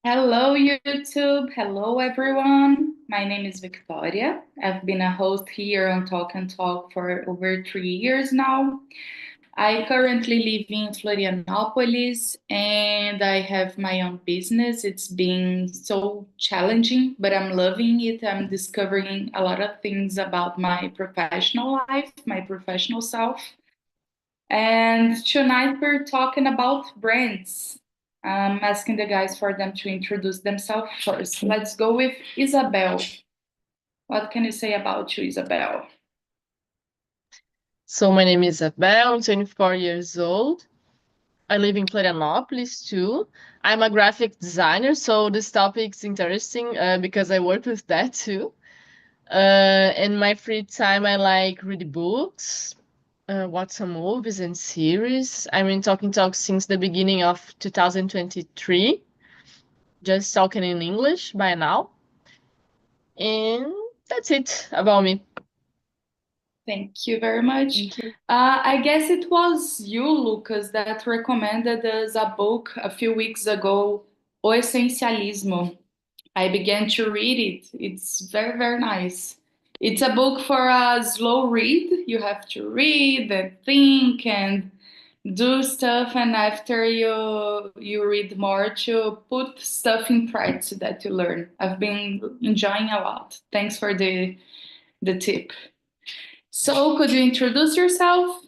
Hello, YouTube. Hello, everyone. My name is Victoria. I've been a host here on Talk and Talk for over 3 years now. I currently live in Florianopolis and I have my own business. It's been so challenging, but I'm loving it. I'm discovering a lot of things about my professional life, my professional self. And tonight we're talking about brands. I'm asking the guys for them to introduce themselves first. Let's go with Isabel. What can you say about you, Isabel? So my name is Isabel, I'm 24 years old. I live in Florianopolis too. I'm a graphic designer, so this topic's interesting because I work with that too. In my free time, I like read books, watch some movies and series. I'm in Talking Talk since the beginning of 2023, just talking in English by now. And that's it about me. Thank you very much. Thank you. I guess it was you, Lucas, that recommended us a book a few weeks ago, O Essencialismo. I began to read it. It's very, very nice. It's a book for a slow read. You have to read and think and do stuff, and after you read more to put stuff in practice that you learn. I've been enjoying a lot. Thanks for the tip. So, could you introduce yourself?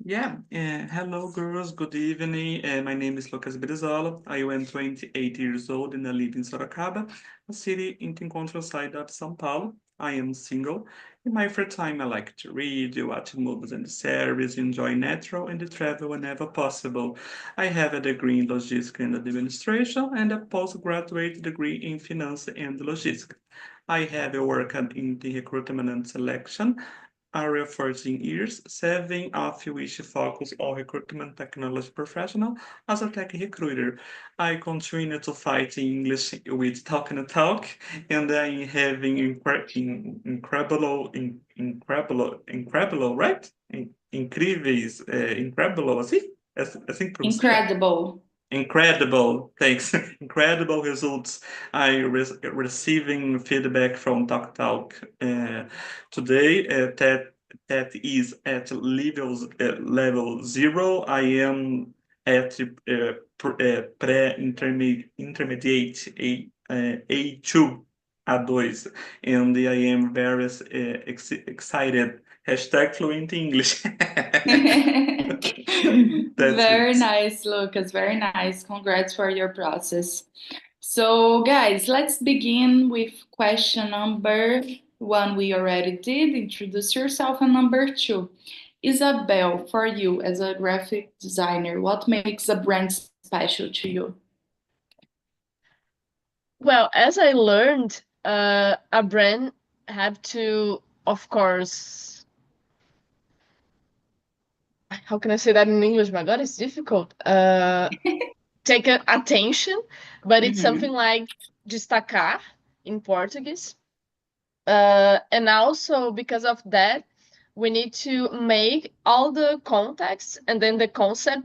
Hello girls, good evening. My name is Lucas Brizola. I am 28 years old and I live in Sorocaba, a city in the countryside of São Paulo. I am single. In my free time, I like to read, watch movies and series, enjoy natural and travel whenever possible. I have a degree in logistics and administration and a postgraduate degree in finance and logistics. I have worked in the recruitment and selection area 14 years, 7 of which focus on recruitment technology professional as a tech recruiter. I continue to fight in English with Talk and Talk, and I'm having incredible, right? Incríveis, incredible, assim pronuncia? Incredible. Incredible, thanks. Incredible results. I receiving feedback from TalkTalk today that is at level 0. I am at intermediate A2 A2, and I am very excited. Hashtag fluent English. That's Very it. nice, Lucas. Very nice. Congrats for your process. So, guys, let's begin with question number one. We already did. Introduce yourself. And number two, Isabel, for you as a graphic designer, what makes a brand special to you? Well, as I learned, a brand have to, of course, how can I say that in English? My God, it's difficult. Take attention, but it's something Mhm. like destacar in Portuguese. And also because of that, we need to make all the context and then the concept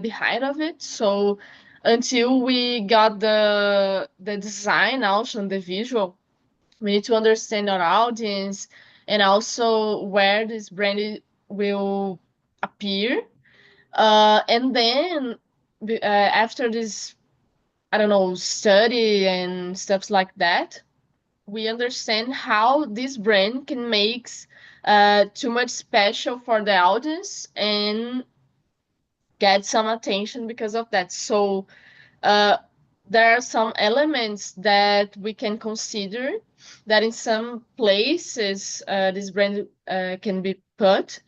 behind of it. So until we got the design also and the visual, we need to understand our audience and also where this brand will appear. And then after this, I don't know, study and stuff like that, we understand how this brand can make too much special for the audience and get some attention because of that. So uh, there are some elements that we can consider that in some places this brand can be put.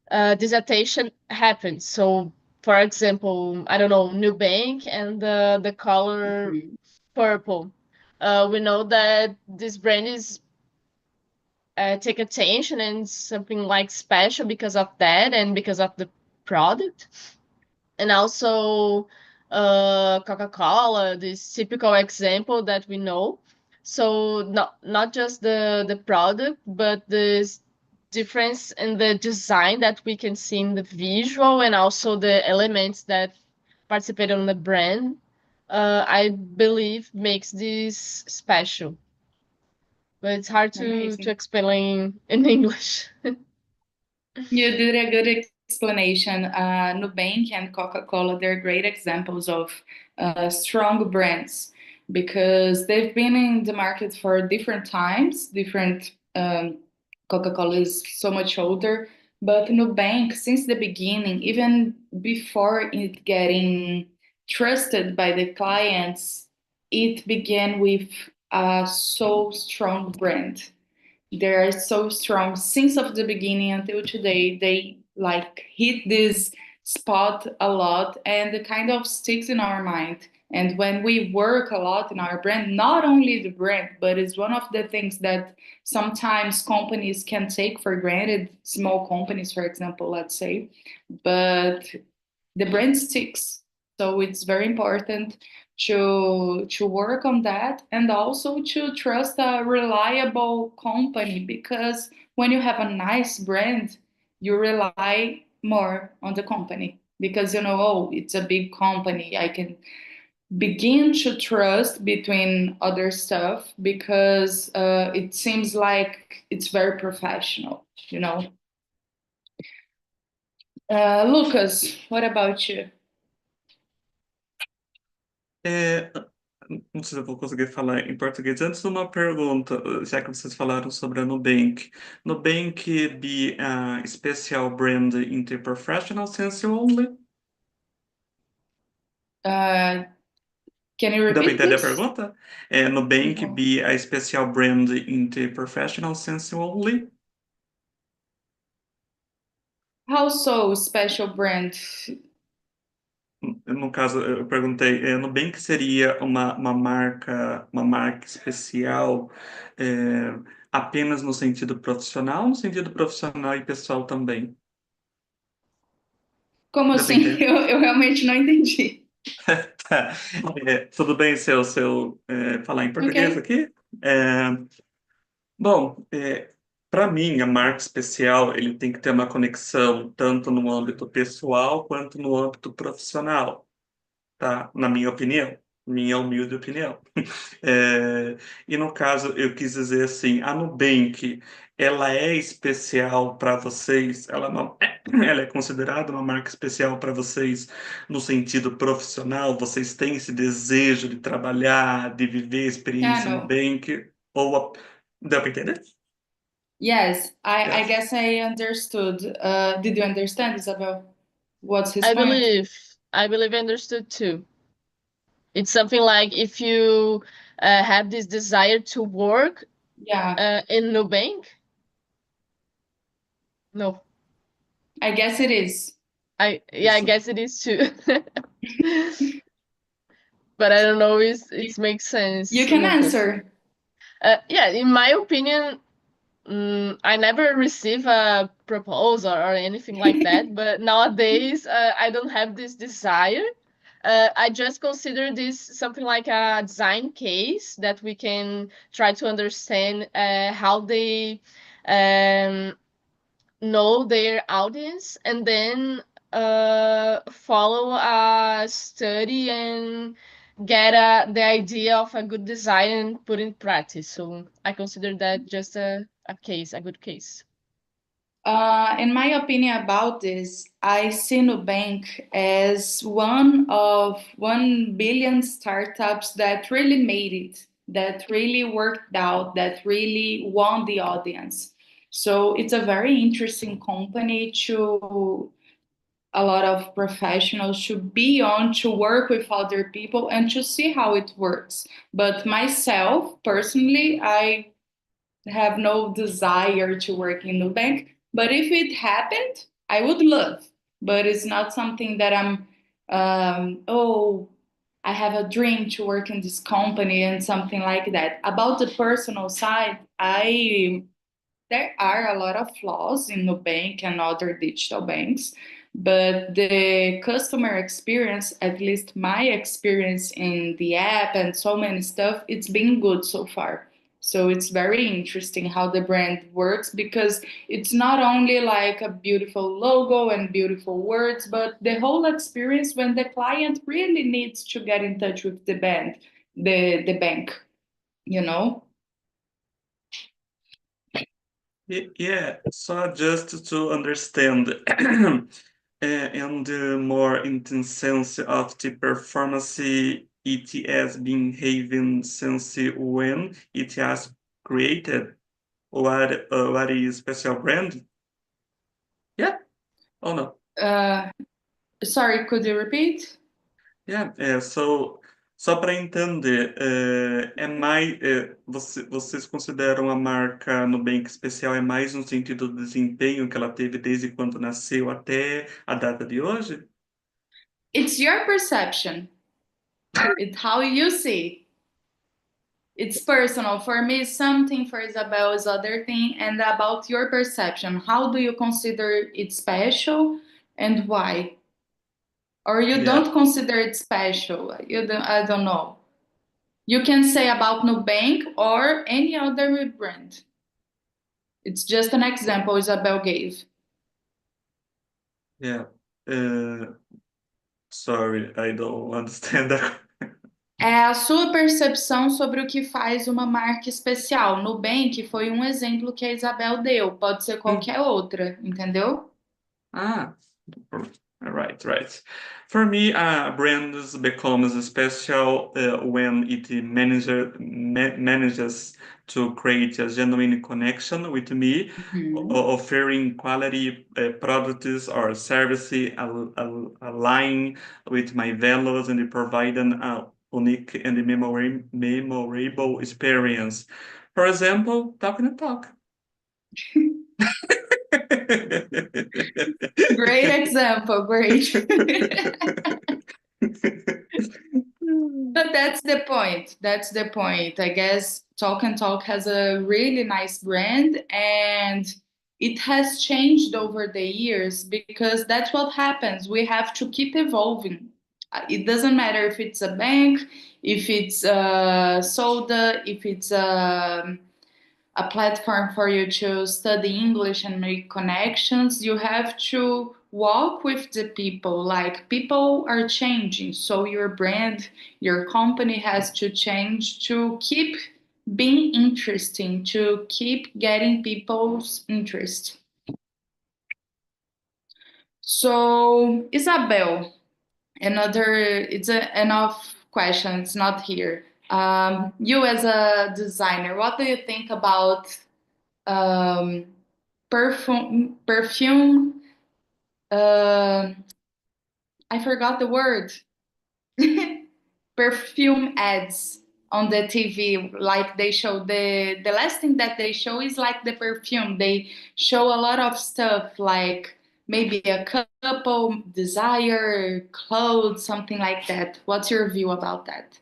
This attention happens. So, for example, I don't know, New Bank and the color Mhm. purple. We know that this brand is take attention and something like special because of that and because of the product. And also Coca-Cola, this typical example that we know. So not just the product, but the difference in the design that we can see in the visual and also the elements that participate on the brand, I believe makes this special. But it's hard to Amazing. explain in English. You did a good explanation. Nubank and Coca-Cola, they're great examples of strong brands because they've been in the market for different times. Coca-Cola is so much older, but Nubank, since the beginning, even before it getting trusted by the clients, it began with a so strong brand. They are so strong since of the beginning until today. They like hit this spot a lot and it kind of sticks in our mind. And when we work a lot in our brand, not only the brand, but it's one of the things that sometimes companies can take for granted, small companies, for example, let's say, but the brand sticks. So it's very important to work on that and also to trust a reliable company because when you have a nice brand, you rely more on the company because you know, oh, it's a big company. I can begin to trust between other stuff because it seems like it's very professional, you know. Lucas, what about you? É, não sei se eu vou conseguir falar em português. Antes, uma pergunta, já que vocês falaram sobre a Nubank. Nubank be a special brand in the professional sense only? Can you Deu para repeat, entender a please? pergunta? Nubank No. be a special brand in the professional sense only? How so, special brand? No caso, eu perguntei, Nubank seria uma marca especial, apenas no sentido profissional, no sentido profissional e pessoal também? Como Deu para assim? entender? Eu realmente não entendi. Tá. Tudo bem se eu falar em português Ok. aqui? É, bom, para mim, a marca especial ele tem que ter uma conexão tanto no âmbito pessoal quanto no âmbito profissional, tá? Na minha humilde opinião. É, e no caso, eu quis dizer assim, a Nubank, ela é especial para vocês, ela é considerada uma marca especial para vocês no sentido profissional, vocês têm esse desejo de trabalhar, de viver a Yeah, experiência no. Nubank, deu para entender? Yes, I Yes. guess I understood. Did you understand, Isabel? What's his I point? believe I understood too. It's something like if you have this desire to work Yeah, in Nubank. No, I guess it is. I Isso. guess it is too. But I don't know if it makes You sense, can Lucas. answer. Yeah, in my opinion, I never receive a proposal or anything like that. But nowadays, I don't have this desire. I just consider this something like a design case that we can try to understand how they um, know their audience and then follow a study and get the idea of a good design and put in practice. So I consider that just a case, a good case. In my opinion about this, I see Nubank as one of 1 billion startups that really made it, that really worked out, that really won the audience. So it's a very interesting company to a lot of professionals should be on to work with other people and to see how it works. But myself, personally, I have no desire to work in Nubank. But if it happened, I would love. But it's not something that oh, I have a dream to work in this company and something like that. About the personal side, there are a lot of flaws in Nubank and other digital banks, but the customer experience, at least my experience in the app and so many stuff, it's been good so far. So it's very interesting how the brand works because it's not only like a beautiful logo and beautiful words, but the whole experience when the client really needs to get in touch with the band, the bank, you know? Yeah, so just to understand, and the more intense sense of the performance it has been having since when it has created, what is special brand? Yeah, oh no. Sorry, could you repeat? Yeah, só para entender, vocês consideram a marca Nubank especial é mais no sentido do desempenho que ela teve desde quando nasceu até a data de hoje? It's your perception. It's how you see. It's personal. For me, it's something. For Isabel, is other thing. And about your perception, how do you consider it special, and why? Or you Yeah, don't consider it special? You don't. I don't know. You can say about Nubank or any other brand. It's just an example Isabel gave. yeah. Uh, Sorry, I don't understand that. É a sua percepção sobre o que faz uma marca especial. Nubank foi um exemplo que a Isabel deu, pode ser qualquer outra, entendeu? Ah, right. For me, brand becomes special when it manages to create a genuine connection with me, Uhum. offering quality products or services align with my values and providing a unique and memorable experience. For example, talking and talk. Great example, great. But that's the point. That's the point. I guess Talk and Talk has a really nice brand and it has changed over the years because that's what happens. We have to keep evolving. It doesn't matter if it's a bank, if it's a soda, if it's a platform for you to study English and make connections, you have to walk with the people. Like people are changing, so your brand, your company has to change to keep being interesting, to keep getting people's interest. So, Isabel, it's enough question. It's not here. You as a designer, what do you think about um, perfume. Uh, I forgot the word. Perfume ads on the TV. Like they show the last thing that they show is like the perfume. They show a lot of stuff like maybe a couple, desire, clothes, something like that. What's your view about that?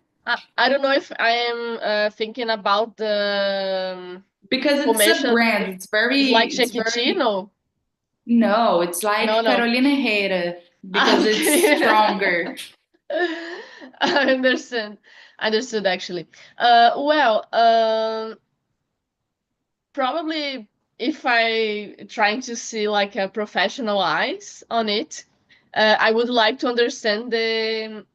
I don't know if I am thinking about the Because it's a commercial. brand. It's like It's very. Jequitino. No, it's like No. Carolina Herrera because it's Okay. stronger. I understand. Understood actually. Probably if I trying to see like a professional eyes on it, I would like to understand the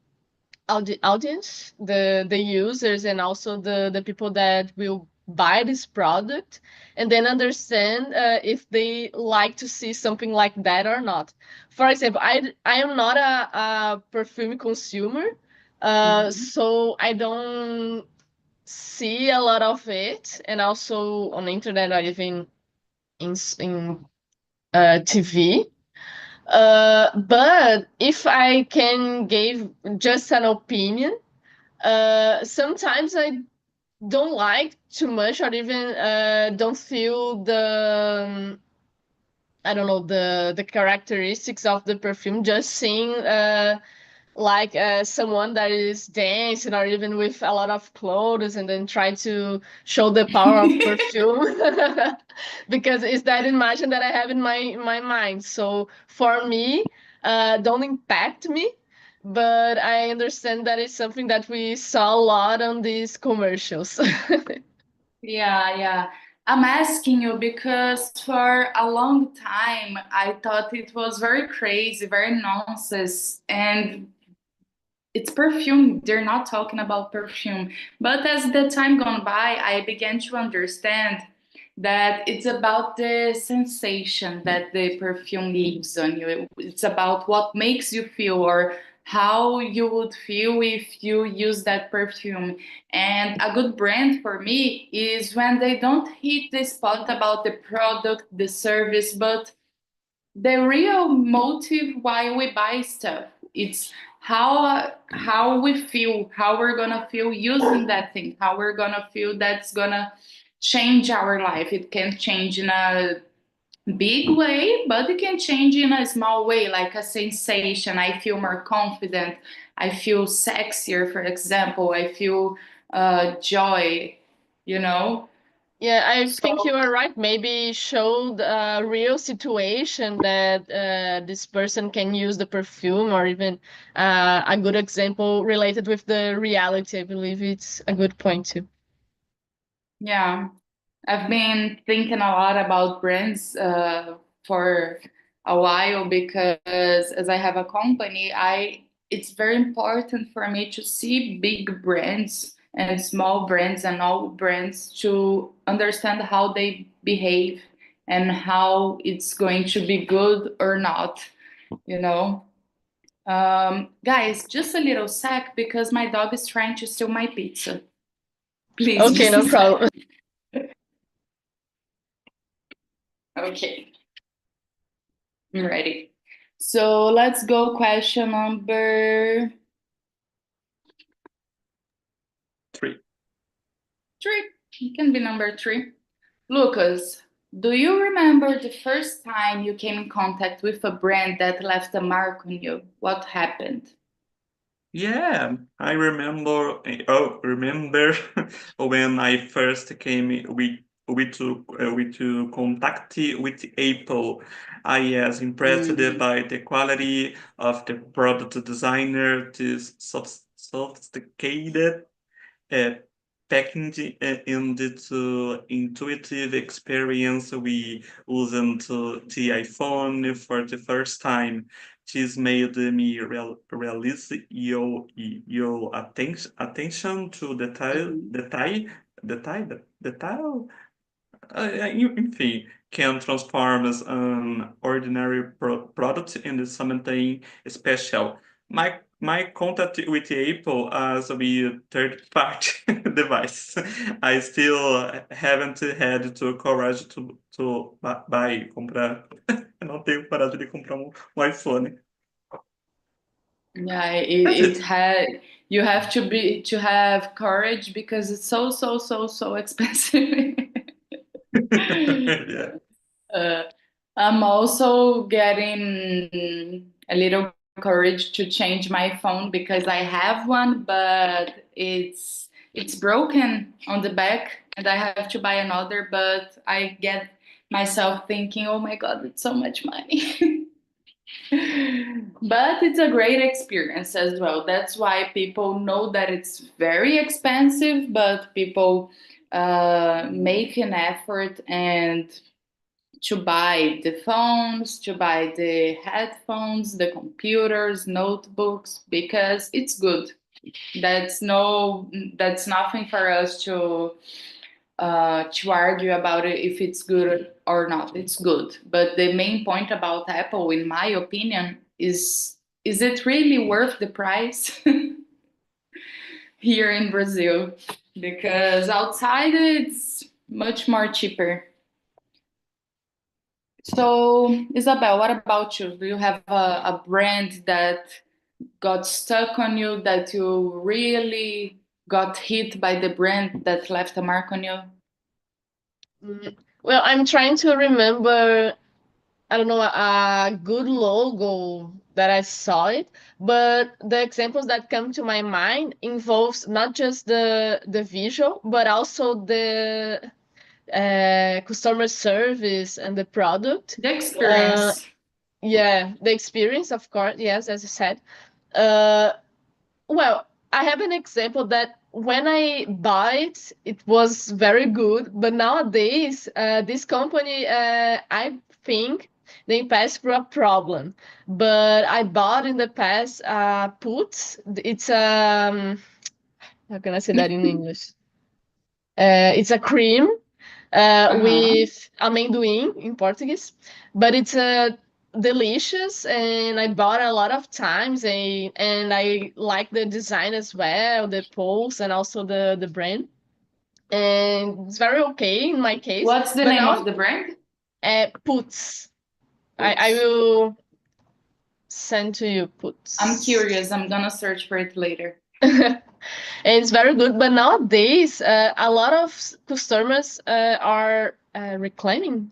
audience, the users, and also the people that will buy this product, and then understand if they like to see something like that or not. For example, I am not a perfume consumer, so I don't see a lot of it, and also on the internet or even in TV. But if I can give just an opinion, sometimes I don't like too much or even don't feel the I don't know the characteristics of the perfume just seeing like someone that is dancing or even with a lot of clothes and then try to show the power of perfume because it's that imagine that I have in my mind. So for me, don't impact me, but I understand that it's something that we saw a lot on these commercials. Yeah. I'm asking you because for a long time I thought it was very crazy, very nonsense, and it's perfume. They're not talking about perfume. But as the time gone by, I began to understand that it's about the sensation that the perfume leaves on you. It's about what makes you feel or how you would feel if you use that perfume. And a good brand for me is when they don't hit the spot about the product, the service, but the real motive why we buy stuff. It's how we feel, how we're gonna feel using that thing, how we're gonna feel that's gonna change our life. It can change in a big way, but it can change in a small way, like a sensation. I feel more confident, I feel sexier, for example, I feel joy, you know. Yeah, I So think you are right. Maybe show the real situation that this person can use the perfume, or even a good example related with the reality. I believe it's a good point too. yeah, I've been thinking a lot about brands for a while because as I have a company, I it's very important for me to see big brands and small brands and all brands to understand how they behave and how it's going to be good or not, you know. Guys, just a little sec because my dog is trying to steal my pizza. Please, Okay, just a no sec. problem. Okay. I'm ready. So let's go question number 3. three. It can be number 3. Lucas, do you remember the first time you came in contact with a brand that left a mark on you? What happened? Yeah, I remember. Remember when I first came with to contact with Apple. I was impressed Mm. by the quality of the product designer, this sophisticated uh, packaging and the intuitive experience we used to the iPhone for the first time. This made me realize your attention to Mhm. detail, enfim, can transform an ordinary product into something special. My contact with Apple as a third-party device. I still haven't had the courage to buy, comprar. Eu não tenho coragem de comprar um iPhone. Yeah, That's it it. had you have to have courage because it's so expensive. Yeah. Uh, I'm also getting a little courage to change my phone because I have one, but it's broken on the back and I have to buy another, but I get myself thinking, "Oh my God, it's so much money." But it's a great experience as well. That's why people know that it's very expensive, but people make an effort and to buy the phones, to buy the headphones, the computers, notebooks, because it's good. That's no, that's nothing for us to argue about it if it's good or not. It's good. But the main point about Apple, in my opinion, is it really worth the price here in Brazil? Because outside it's much more cheaper. So, Isabel, what about you? Do you have a brand that got stuck on you, that you really got hit by the brand that left a mark on you? Mm, Well, I'm trying to remember, I don't know, a good logo that I saw it, but the examples that come to my mind involves not just the visual, but also the customer service and the product. The Uh, experience. yeah, the experience, of course, yes, as you said. Uh, well, I have an example that when I bought it, it was very good. But nowadays, this company, I think they passed through a problem. But I bought in the past puts. It's how can I say that in English? It's a cream with amendoim in Portuguese, but it's delicious, and I bought a lot of times, and I like the design as well, the pose, and also the brand, and it's very okay in my case. What's the But name now, of the brand? puts. I Oops. will send to you puts. I'm curious. I'm gonna search for it later. It's very good, but nowadays a lot of customers are reclaiming,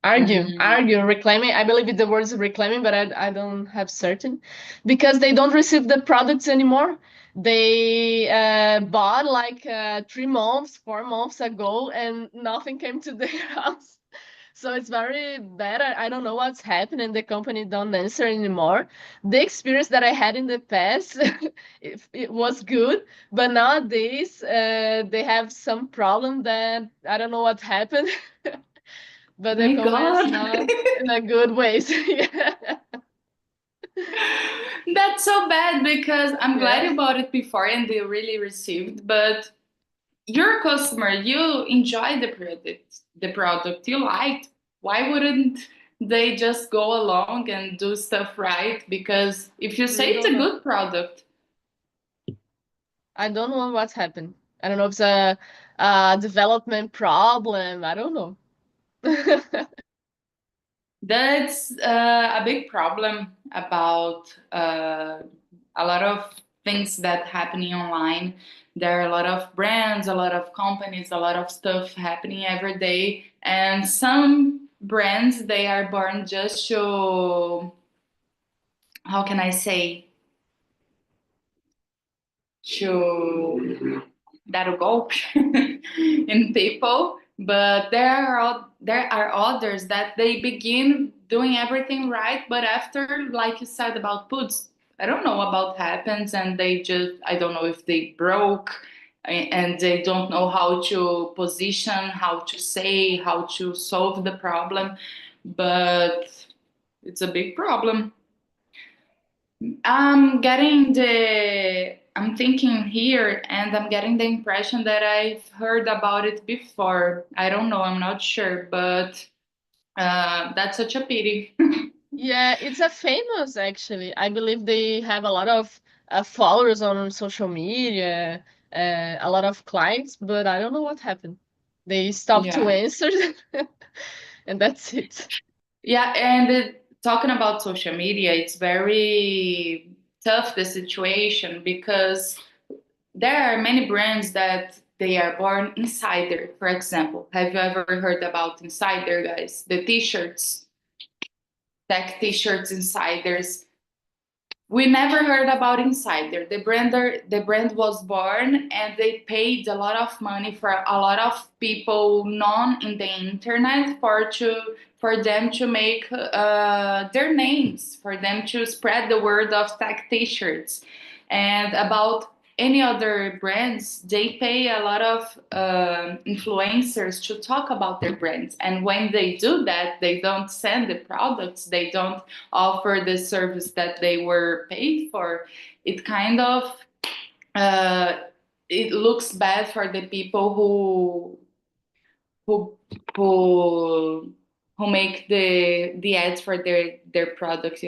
reclaiming. I believe the word is reclaiming, but I don't have certain, because they don't receive the products anymore. They bought like 3 months, 4 months ago, and nothing came to their house. So it's very bad. I don't know what's happening. The company don't answer anymore. The experience that I had in the past, it was good, but nowadays they have some problem that I don't know what happened. But the My company is God. not in a good way. Yeah. That's so bad because I'm glad Yeah. you bought it before and they really received, but you're a customer, you enjoy the product you liked. Why wouldn't they just go along and do stuff right? Because if you say We it's don't a know. good product, I don't know what's happened. I don't know if it's a development problem. I don't know. that's a big problem about a lot of things that happening online. There are a lot of brands, a lot of companies, a lot of stuff happening every day, and some brands they are born just to, how can I say, to dar o golpe in people. But there are others that they begin doing everything right, but after, like you said about puts, I don't know about happens, and they just, I don't know if they broke, and they don't know how to position, how to say, how to solve the problem. But it's a big problem. I'm thinking here, and I'm getting the impression that I've heard about it before. I don't know, I'm not sure, but that's such a pity. Yeah, it's a famous actually. I believe they have a lot of followers on social media, a lot of clients, but I don't know what happened. They stopped to Yeah. answer, and that's it. Yeah, and talking about social media, it's very tough, the situation, because there are many brands that they are born insider, for example. Have you ever heard about insider, guys? The t-shirts, tech t-shirts insiders. We never heard about insider. The brand was born, and they paid a lot of money for a lot of people known in the internet for them to make their names, for them to spread the word of tech t-shirts. And about any other brands, they pay a lot of influencers to talk about their brands. And when they do that, they don't send the products, they don't offer the service that they were paid for. It kind of uh, it looks bad for the people who who who make the ads for their products.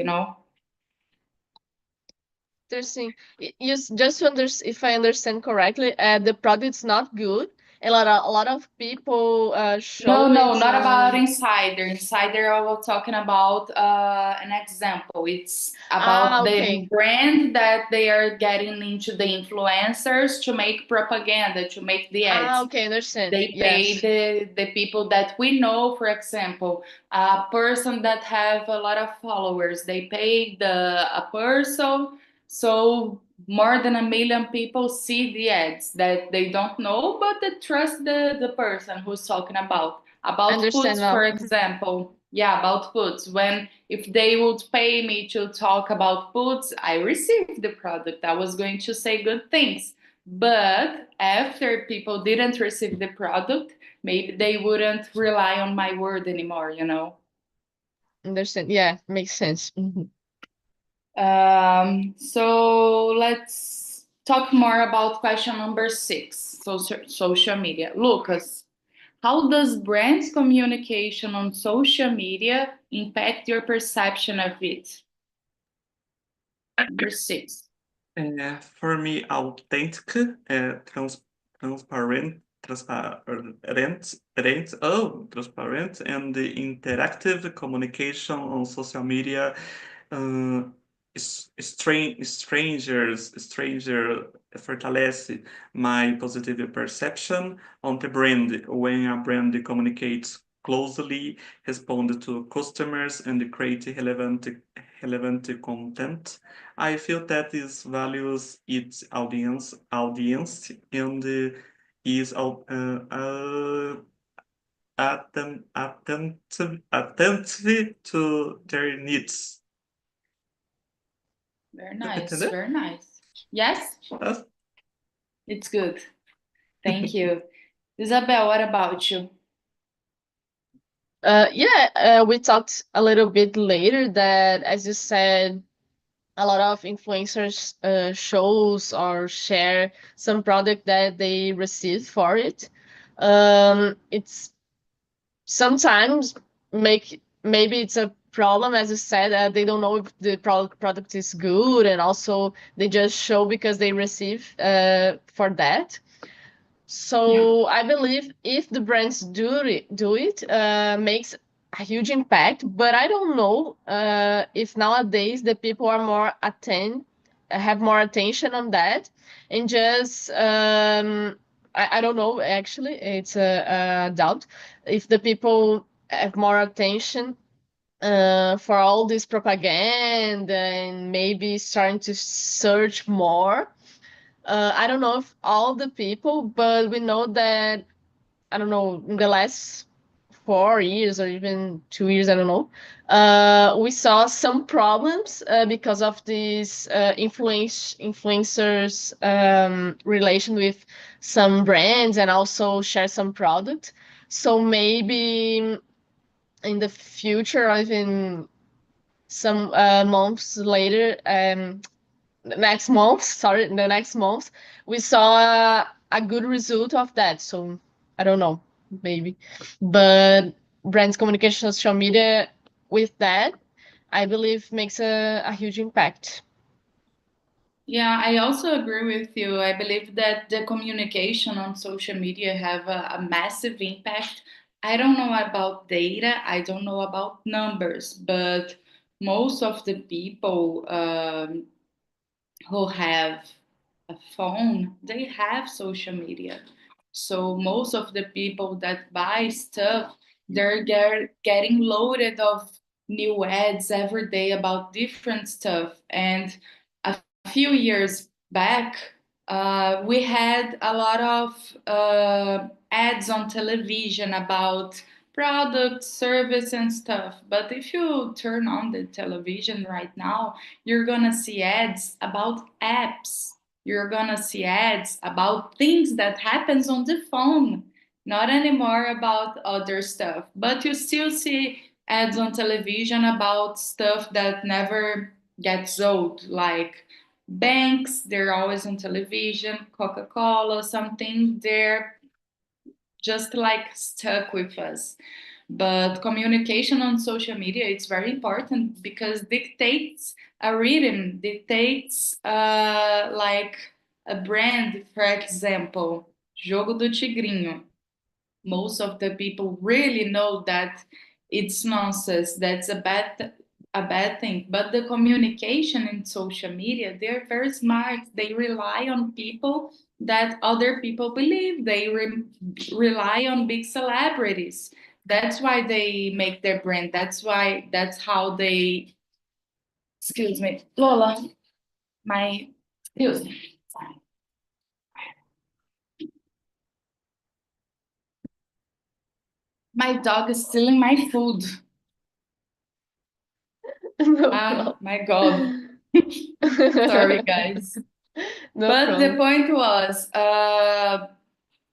Interesting. Just to if I understand correctly, the product's not good. A lot of people No, show no, it not about on. insider. Insider, I was talking about an example. It's about the Okay. brand that they are getting into the influencers to make propaganda, to make the ads. Okay, understand. They pay Yes. the people that we know, for example, a person that have a lot of followers, they pay a person, so more than 1 million people see the ads that they don't know, but they trust the person who's talking about Understand foods, for now. example. Yeah, about foods. When if they would pay me to talk about foods, I received the product, I was going to say good things. But after people didn't receive the product, maybe they wouldn't rely on my word anymore, you know? Understand. Yeah, makes sense. So let's talk more about question number 6. So social media. Lucas, how does brand communication on social media impact your perception of it? Number 6. For me, authentic, transparent, transparent and interactive communication on social media. Stranger fortalece my positive perception on the brand when a brand communicates closely, respond to customers, and create relevant content. I feel that this values its audience and is attentive to their needs. Very nice, Entendeu? very nice. Yes, Yes. it's good. Thank you. Isabel, what about you? We talked a little bit later that, as you said, a lot of influencers shows or share some product that they receive for it. It's sometimes maybe it's a problem, as you said, they don't know if the product is good, and also they just show because they receive for that. So I believe if the brands do it, makes a huge impact. But I don't know if nowadays the people are have more attention on that, and just I don't know. Actually, it's a doubt if the people have more attention for all this propaganda and maybe starting to search more. I don't know if all the people, but we know that, I don't know, in the last 4 years or even 2 years, I don't know, we saw some problems because of these influencers relation with some brands and also share some product. So maybe in the future, or even some months later, next month, sorry, the next month, we saw a good result of that. So I don't know, maybe. But brands communication, social media with that, I believe makes a huge impact. Yeah, I also agree with you. I believe that the communication on social media have a massive impact. I don't know about data, I don't know about numbers, but most of the people who have a phone, they have social media. So most of the people that buy stuff, they're getting loaded of new ads every day about different stuff. And a few years back, we had a lot of ads on television about products, service, and stuff. But if you turn on the television right now, you're gonna see ads about apps. You're gonna see ads about things that happens on the phone, not anymore about other stuff. But you still see ads on television about stuff that never gets old, like banks, they're always on television, Coca-Cola, something they're just like stuck with us. But communication on social media, it's very important because dictates a rhythm, dictates like a brand, for example, Jogo do Tigrinho. Most of the people really know that it's nonsense, that's a bad thing. But the communication in social media, they're very smart. They rely on people that other people believe. They rely on big celebrities. That's why they make their brand. That's how they, excuse me, Lola, my, excuse me. My dog is stealing my food. No Ah, problem. my God. Sorry, guys. No But the problem. point was,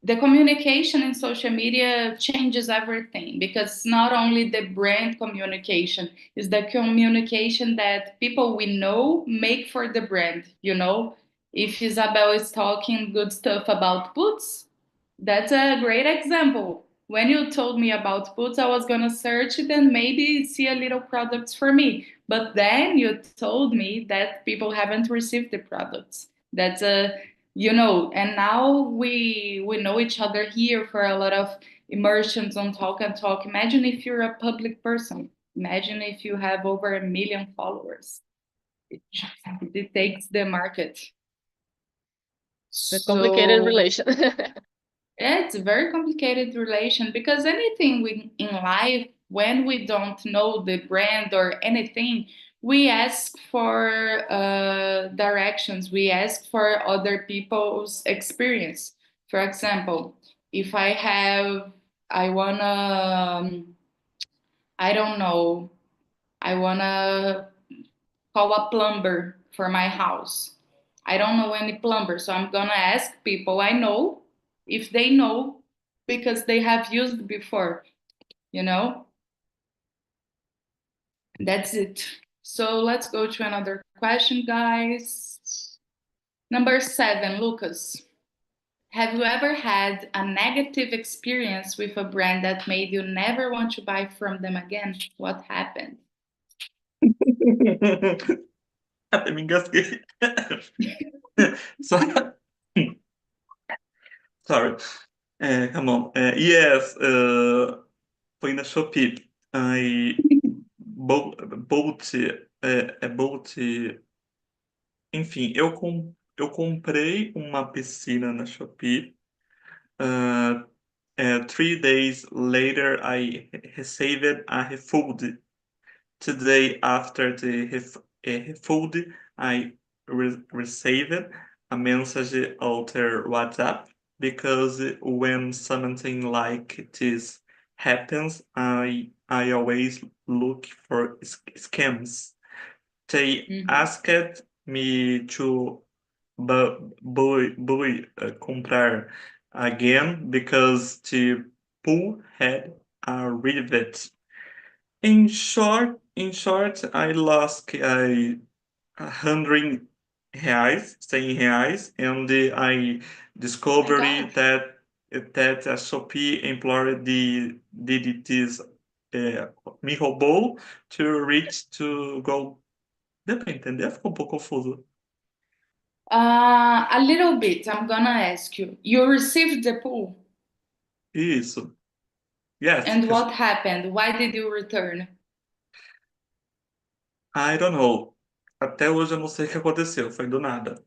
the communication in social media changes everything, because not only the brand communication, is the communication that people we know make for the brand, you know. If Isabel is talking good stuff about Boots, that's a great example. When you told me about Boots, I was gonna search it and maybe see a little products for me. But then you told me that people haven't received the products. That's a, you know, and now we know each other here for a lot of immersions on Talk and Talk. Imagine if you're a public person. Imagine if you have over 1 million followers. It takes the market. The complicated So relation. it's a very complicated relation, because anything we in life, when we don't know the brand or anything, we ask for directions. We ask for other people's experience. For example, if I wanna, I don't know, I wanna call a plumber for my house. I don't know any plumber, so I'm gonna ask people I know if they know, because they have used before, you know? That's it. So let's go to another question, guys. Number 7, Lucas. Have you ever had a negative experience with a brand that made you never want to buy from them again? What happened? Até me engasguei. So- Sorry. Come on. Yes, foi na Shopee. I bought, bought. Enfim, eu comprei uma piscina na Shopee. Uh, 3 days later, I received a refund. Today, after the refund, I received a message on their WhatsApp, because when something like this happens, I always look for scams. They asked me to comprar again, because the pool had arrived. In short, I lost R$ 100, 100 reais, and I My discovered God. that a Shopee employee did this, me roubou to reach to go. Deu pra entender? Ficou um pouco confuso. A little bit, I'm gonna ask you. You received the pool, Isso. Yes. and what happened? Why did you return? I don't know. Até hoje eu não sei o que aconteceu. Foi do nada.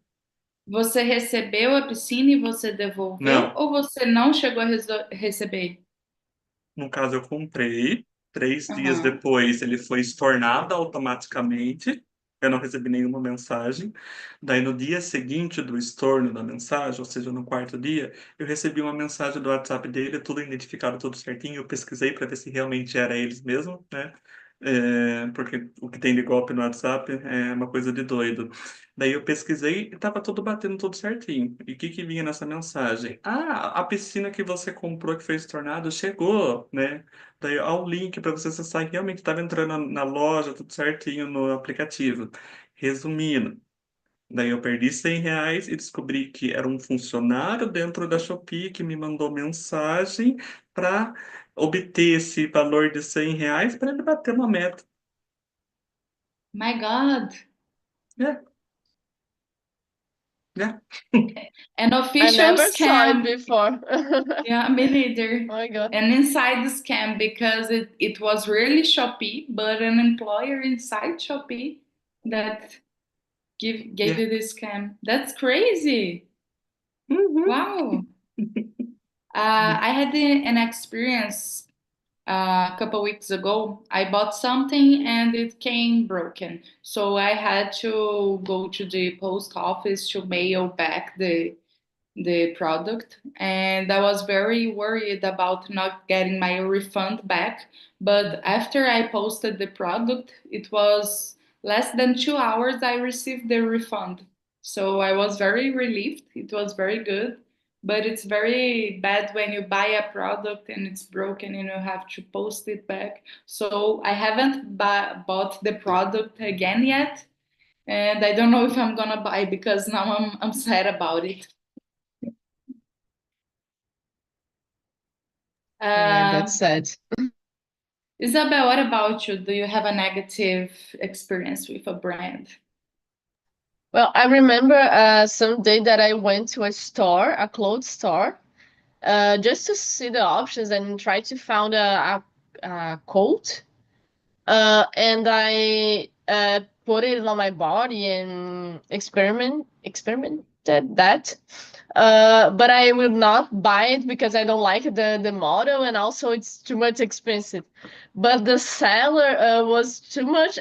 Você recebeu a piscina e você devolveu, Não. ou você não chegou a receber? No caso, eu comprei. 3 dias Aham. depois, ele foi estornado automaticamente. Eu não recebi nenhuma mensagem. Daí, no dia seguinte do estorno da mensagem, ou seja, no quarto dia, eu recebi uma mensagem do WhatsApp dele, tudo identificado, tudo certinho. Eu pesquisei para ver se realmente era eles mesmo, né? Porque o que tem de golpe no WhatsApp é uma coisa de doido. Daí eu pesquisei e estava tudo batendo tudo certinho. E o que que vinha nessa mensagem? Ah, a piscina que você comprou que foi estornado chegou, né? Daí, ó, o link para você acessar, e realmente estava entrando na loja, tudo certinho no aplicativo. Resumindo, daí eu perdi R$ 100 e descobri que era um funcionário dentro da Shopee que me mandou mensagem para obter esse valor de R$ 100 para ele bater uma meta. My God. É, é. An I official never saw it scam. before. Yeah, me neither. Oh my God. An inside scam, because it was really Shopee, but an employer inside Shopee that gave É. you this scam. That's crazy. Uhum. Wow. I had an experience a couple weeks ago. I bought something and it came broken. So I had to go to the post office to mail back the product, and I was very worried about not getting my refund back. But after I posted the product, it was less than 2 hours I received the refund. So I was very relieved. It was very good. But it's very bad when you buy a product and it's broken and you have to post it back. So I haven't bought the product again yet. And I don't know if I'm gonna buy because now I'm sad about it. Yeah, that's sad. Isabel, what about you? Do you have a negative experience with a brand? Well, I remember some day that I went to a store, a clothes store, just to see the options and try to find a coat. And I put it on my body and experimented that. But I will not buy it because I don't like the model, and also it's too much expensive. But the seller was too much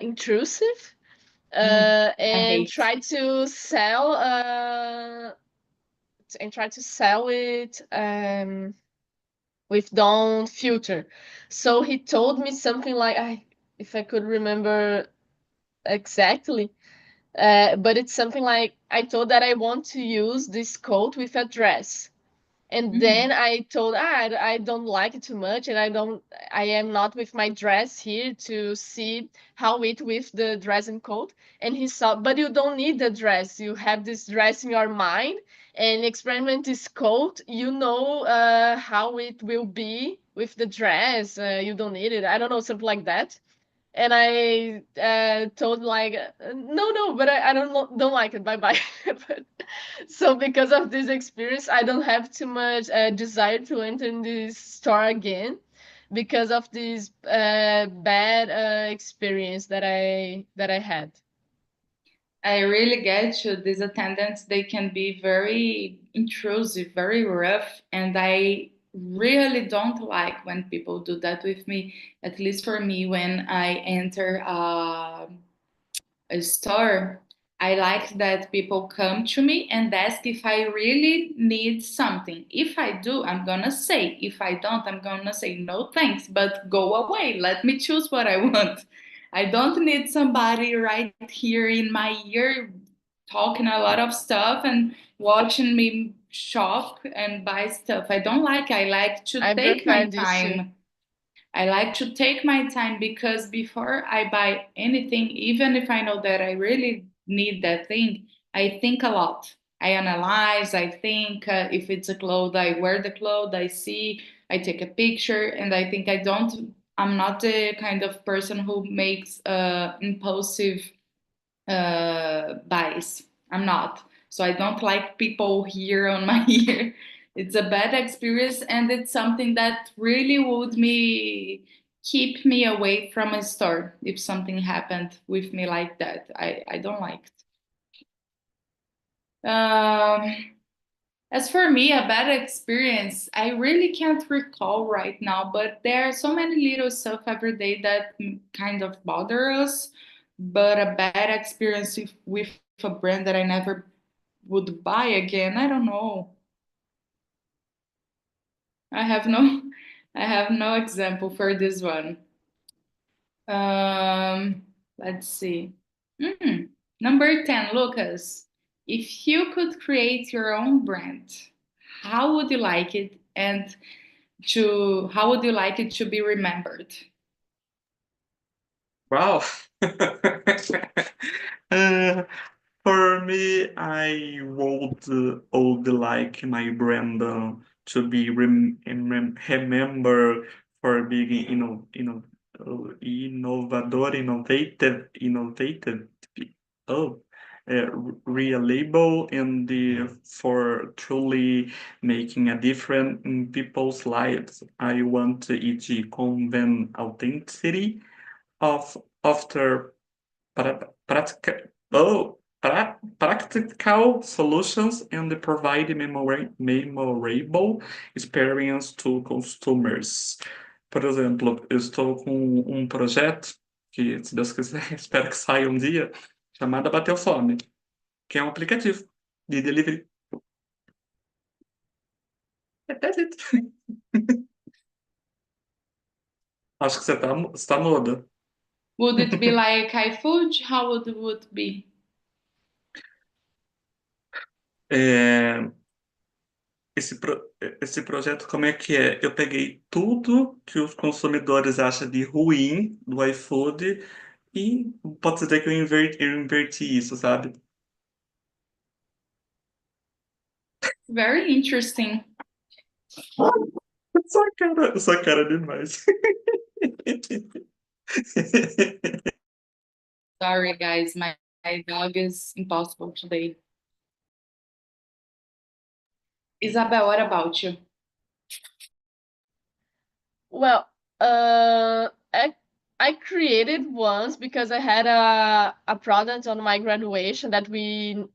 intrusive, I and hate. tried to sell it with don't filter. So he told me something like, if I could remember exactly, but it's something like, I told that I want to use this coat with a dress. And Mm, then I told, I don't like it too much, and I am not with my dress here to see how it with the dress and coat. And he saw, but you don't need the dress. You have this dress in your mind, and experiment this coat. You know how it will be with the dress. You don't need it. I don't know, something like that. And I told like, no, but I don't like it. Bye bye. But so because of this experience, I don't have too much desire to enter in this store again because of this bad experience that I had. I really get you. These attendants, they can be very intrusive, very rough, and I really don't like when people do that with me. At least for me, when I enter a store, I like that people come to me and ask if I really need something. If I do, I'm gonna say. If I don't, I'm gonna say no thanks, but go away. Let me choose what I want. I don't need somebody right here in my ear talking a lot of stuff and watching me shop and buy stuff. I don't like. I like to I take my prefer this too. time. I like to take my time because before I buy anything, even if I know that I really need that thing, I think a lot. I analyze, I think if it's a clothes, I wear the clothes, I see, I take a picture, and I think I'm not the kind of person who makes impulsive buys. I'm not. So I don't like people here on my ear. It's a bad experience, and it's something that really would me keep me away from a store if something happened with me like that. I don't like it. As for me, a bad experience, I really can't recall right now, but there are so many little stuff every day that kind of bother us. But a bad experience with a brand that I never would buy again, I don't know. I have no, I have no example for this one. Let's see. Mm, Number 10, Lucas. If you could create your own brand, how would you like it and to how would you like it to be remembered? Wow. Uh, for me, I would like my brand to be remembered for being innovative, oh, reliable, and for truly making a difference in people's lives. I want it to convey authenticity of after practical practical solutions and provide memorable experience to customers. Por exemplo, eu estou com um projeto que, se Deus quiser, espero que saia um dia, chamado Bateu Fome, que é um aplicativo de delivery. É até jeito. Acho que você tá muda. Would it be like iFood? How would it be? É, esse projeto, como é que é? Eu peguei tudo que os consumidores acham de ruim do iFood e pode dizer que eu inverti isso, sabe? Very interesting. Sua cara demais. Sorry, guys, my dog is impossible today. Isabel, what about you? Well, I created once because I had a product on my graduation that we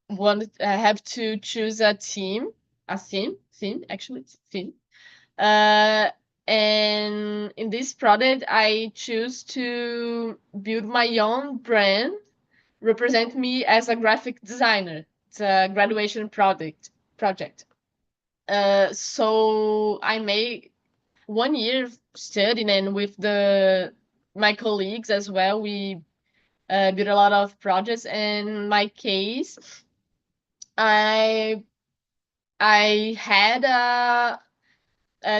wanted have to choose a theme actually it's theme. Uh, and in this product, I choose to build my own brand, represent me as a graphic designer. It's a graduation project. So I made 1 year studying, and with my colleagues as well, we did a lot of projects. In my case, I had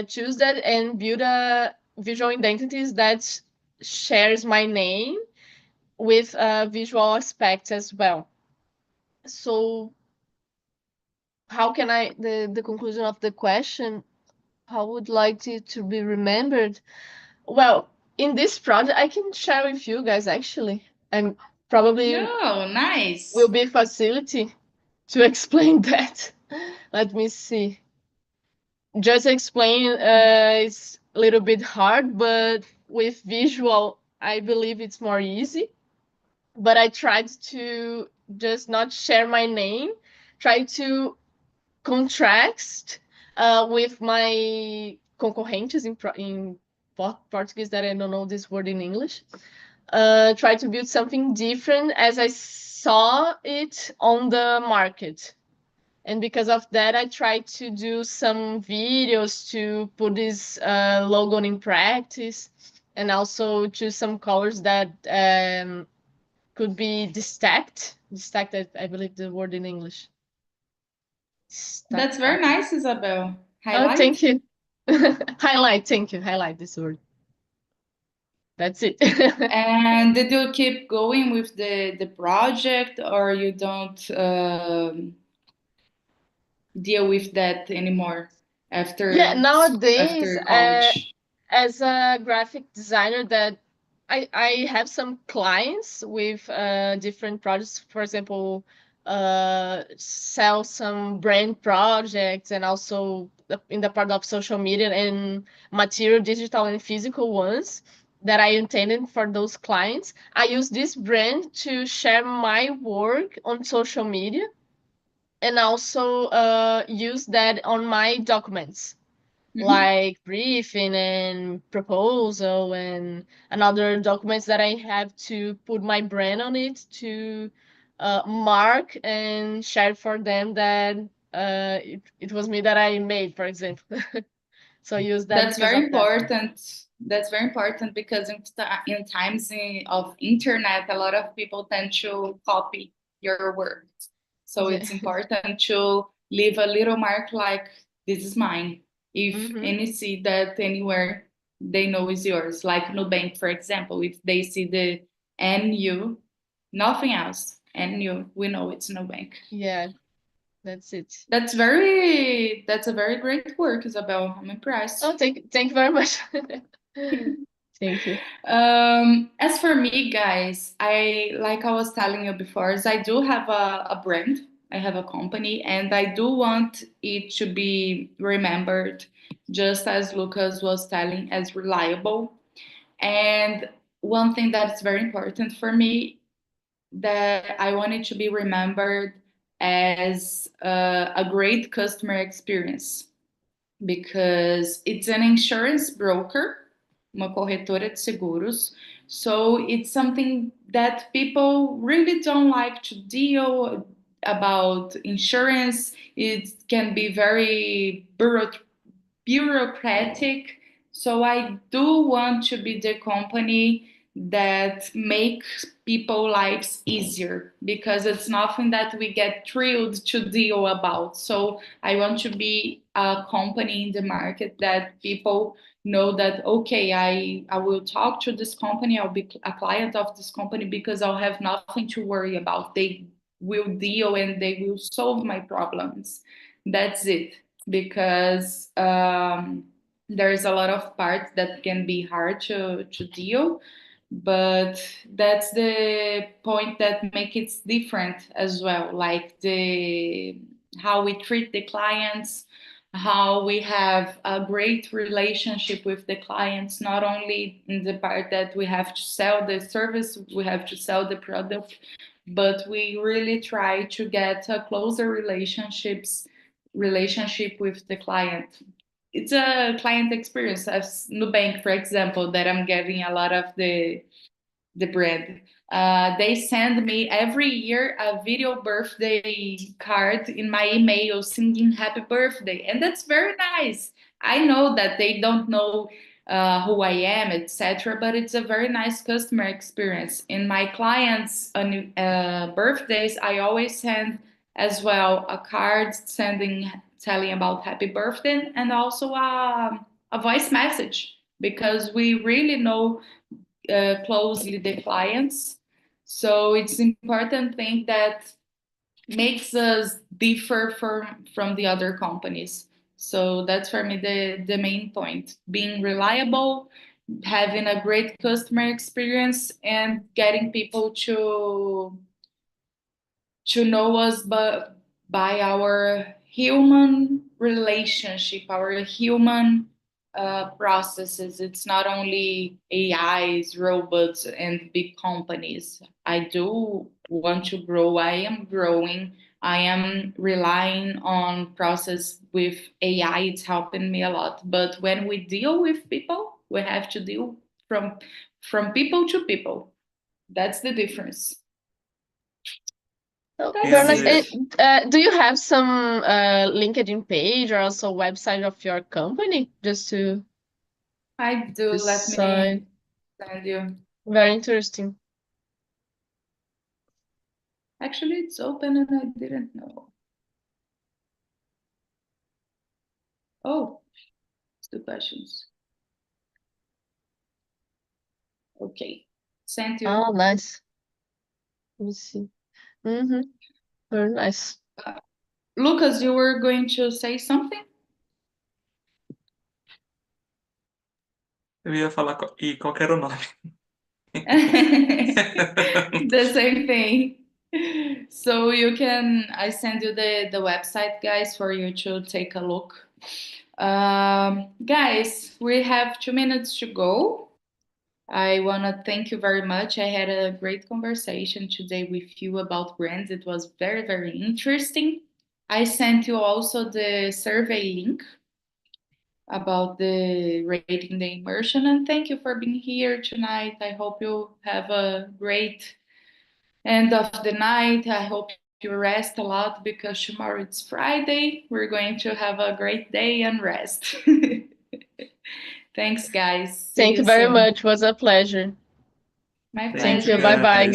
choose that and build a visual identities that shares my name with visual aspects as well. So how can the conclusion of the question, how would like it to be remembered? Well, in this project, I can share with you guys actually, and probably No, nice. will be facility to explain that. Let me see. Just explain is a little bit hard, but with visual, I believe it's more easy. But I tried to just not share my name, try to contrast with my concorrentes in Portuguese, that I don't know this word in English. Try to build something different as I saw it on the market. And because of that, I tried to do some videos to put this logo in practice, and also choose some colors that could be destacked. Destacked, I believe the word in English. That's very nice, Isabel. Oh, Highlight? thank you. Highlight, thank you. Highlight this word. That's it. And did you keep going with the project, or you don't deal with that anymore Yeah, nowadays, after college? as a graphic designer, that I have some clients with different projects. For example, sell some brand projects, and also in the part of social media and material, digital and physical ones that I intended for those clients. I use this brand to share my work on social media, and also use that on my documents, like briefing and proposal and other documents that I have to put my brand on it to mark and share for them that it was me that I made, for example. So use that That's because very of that. important. That's very important because in times of internet, a lot of people tend to copy your work. So Yeah. it's important to leave a little mark like this is mine. If Mhm. any see that anywhere, they know is yours. Like Nubank, for example, if they see the NU, nothing else, NU, we know it's Nubank. Yeah, that's it. That's a very great work, Isabel. I'm impressed. Oh, thank you very much. Thank you. As for me, guys, like I was telling you before, is I do have a brand. I have a company, and I do want it to be remembered, just as Lucas was telling, as reliable. And one thing that's very important for me, that I want it to be remembered as a great customer experience, because it's an insurance broker, uma corretora de seguros. So it's something that people really don't like to deal about insurance. It can be very bureaucratic. So I do want to be the company that make people lives easier, because it's nothing that we get thrilled to deal about. So I want to be a company in the market that people know that, okay, I will talk to this company, I'll be a client of this company because I'll have nothing to worry about. They will deal and they will solve my problems. That's it. Because there's a lot of parts that can be hard to deal, but that's the point that make it different as well, like the how we treat the clients, how we have a great relationship with the clients, not only in the part that we have to sell the service, we have to sell the product, but we really try to get a closer relationship with the client. It's a client experience. As Nubank, for example, that I'm getting a lot of the brand. They send me every year a video birthday card in my email singing happy birthday. And that's very nice. I know that they don't know who I am, etc. But it's a very nice customer experience. In my clients' birthdays, I always send as well a card telling about happy birthday, and also a voice message, because we really know closely the clients. So it's important thing that makes us differ from the other companies. So that's for me the main point: being reliable, having a great customer experience, and getting people to know us by our human relationship, our human processes. It's not only AIs, robots, and big companies. I do want to grow. I am growing. I am relying on process with AI. It's helping me a lot. But when we deal with people, we have to deal from people to people. That's the difference. Oh, That's very nice. it. Do you have some LinkedIn page or also website of your company just to I do. Let me decide? send you. Very interesting. Actually, it's open and I didn't know. Oh, it's two questions. Okay, sent you. Oh, nice. Let me see. Very nice. Lucas, you were going to say something? Eu ia falar e qual que era o nome? The same thing. So I send you the website, guys, for you to take a look. Guys, we have 2 minutes to go. I want to thank you very much. I had a great conversation today with you about brands. It was very, very interesting. I sent you also the survey link about the rating the immersion, and thank you for being here tonight. I hope you have a great end of the night. I hope you rest a lot, because tomorrow it's Friday. We're going to have a great day and rest. Thanks, guys. See Thank you you very soon. much. Was a pleasure. My Thank Thank you, you. pleasure. Bye bye. guys.